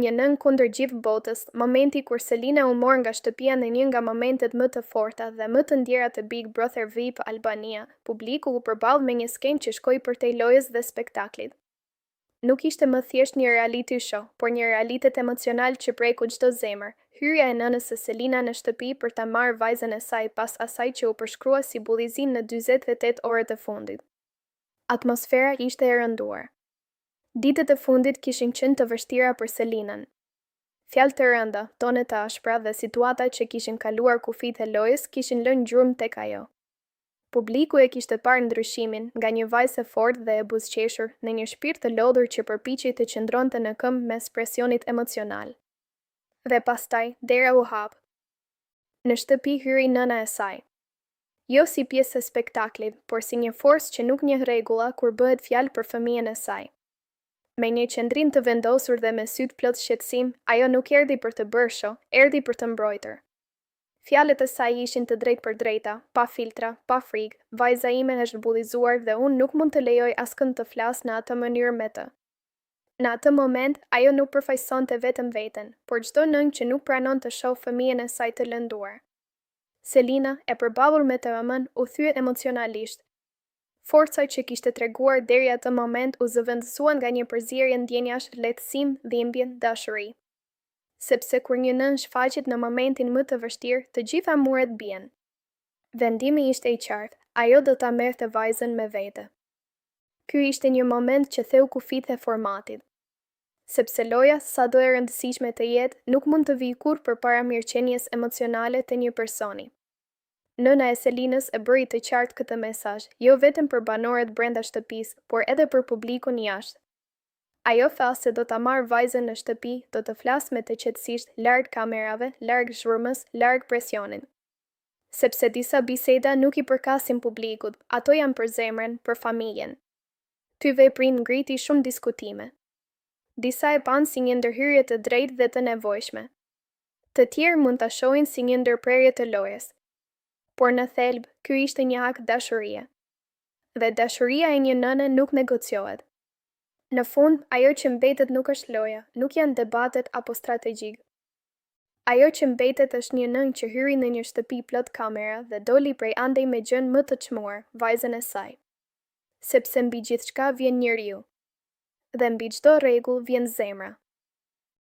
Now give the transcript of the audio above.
Një nën kundër gjithë botës, momenti kur Selina u mor nga shtëpia në një nga momentet më të forta dhe më të ndjera të Big Brother VIP Albania, publiku u përballë me një skenë që shkoi përtej lojës dhe spektaklit. Nuk ishte më thjesht një reality show, por një realitet emocional që preku çdo zemër. Hyrja e nënës së Selina në shtëpi për ta marrë vajzën e saj pas asaj që u përshkrua si bullizim në 48 orët e fundit. Atmosfera ishte e rënduar. Ditët e fundit kishin qenë të vështira për Selinën. Fjalë të rënda, tone të ashpra dhe situata që kishin kaluar kufijtë e lojës kishin lënë gjurmë tek ajo. Publiku e kishte parë ndryshimin nga një vajzë e fortë dhe e buzëqeshur në një shpirt të lodhur që përpiqej të qëndronte në këmbë mes presionit emocional. Dhe pastaj, dera u hap. Në shtëpi hyri nëna e saj. Jo si pjesë e spektaklit, por si një forcë që nuk njeh rregulla kur bëhet fjalë për fëmijën e saj. Me një qendrim të vendosur dhe me sytë plot shqetësim, ajo nuk erdhi për të bërë show, erdhi për të mbrojtur. Fjalët e saj ishin të drejtë për drejta, pa filtra, pa frikë, vajza ime është bullizuar dhe unë nuk mund të lejoj askënd të flas në atë mënyrë me të. Në atë moment, ajo nuk përfaqësonte vetëm veten, por çdo nën që nuk pranon të shohë fëmijën e saj të lënduar. Selina, e përballur me tërëmën, u thye emocionalisht. Forca që kishte treguar deri atë moment u zëvendësua nga një përzierje ndjenjash, lehtësim, dhimbje, dashuri. Sepse kur një nën shfaqet në momentin më të vështirë, të gjitha muret bien. Vendimi ishte i qartë, ajo do ta merrte vajzën me vete. Ky ishte një moment që theu kufijtë e formatit. Sepse loja, sado e rëndësishme të jetë, nuk mund të vijë kurrë përpara mirëqenies emocionale të një personi. Nëna e Selinës e bëri të qartë këtë mesazh, jo vetëm për banorët brenda shtëpisë, por edhe për publikun jashtë. Ajo tha se do ta marrë vajzën në shtëpi, do të flasë me të qetësisht, larg kamerave, larg zhurmës, larg presionit. Sepse disa biseda nuk i përkasin publikut, ato janë për zemrën, për familjen. Ty veprim ngriti shumë diskutime. Disa e panë si një ndërhyrje të drejtë dhe të nevojshme. Të tjerë mund ta shohin si një ndërprerje të lojës. Por në thelb, ky ishte një akt dashurie. Dhe dashuria e një nëne nuk negociohet. Në fund, ajo që mbetet nuk është loja, nuk janë debatet apo strategjik. Ajo që mbetet është një nën që hyri në një shtëpi plot kamera dhe doli prej andej me gjën më të çmuar, vajzën e saj. Sepse mbi gjithçka vjen njeriu. Dhe mbi çdo rregull vjen zemra.